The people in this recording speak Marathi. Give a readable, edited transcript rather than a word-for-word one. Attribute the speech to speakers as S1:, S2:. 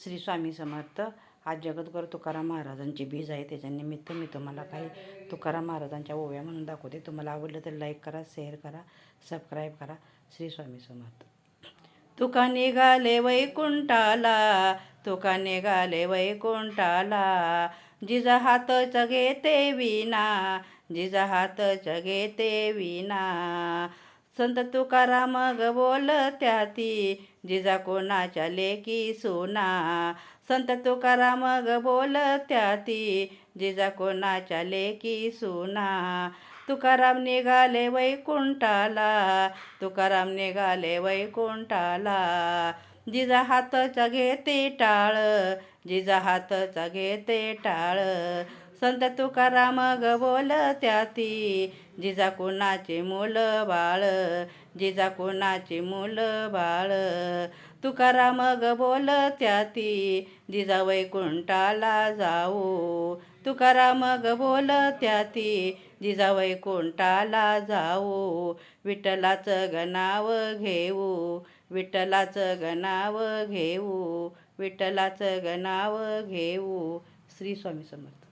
S1: श्री स्वामी समर्थ. आज जगद्गुरू तुकाराम महाराजांची बीज आहे, त्याच्यानिमित्त मी तुम्हाला काही तुकाराम महाराजांच्या ओव्या म्हणून दाखवते. तुम्हाला आवडलं तर लाईक करा, शेअर करा, सबस्क्राईब करा. श्री स्वामी समर्थ. तुका निघाले वैकुंठाला, तुका निघाले वैकुंठाला, जिजा हातच घेते विना, जिजा हातच घेते विना. संत तुकाराम ग बोलत्या ती, जिजा कोणाच्या लेकी सोना. संत तुकाराम ग बोलत्या ती, जिजा कोणाच्या लेकी सोना. तुकाराम निघाले वैकुंठाला, तुकाराम निघाले वैकुंठाला, जिजा हातचा घेते टाळ, जिजा हातचा घेते टाळ. संत तुकाराम ग बोलत्या ती, जिजा कोणाचे मूल बाळ, जिजा कोणाचे मूल बाळ. तुकाराम ग बोलत्या ती, जिजा वैकुंठाला जाऊ. तुकाराम ग बोलत्या ती, जिजा वैकुंठाला जाऊ. विठ्ठलाचं गणाव घेऊ, विठ्ठलाचं गणाव घेऊ, विठ्ठलाचं गणाव घेऊ. श्री स्वामी समर्थ.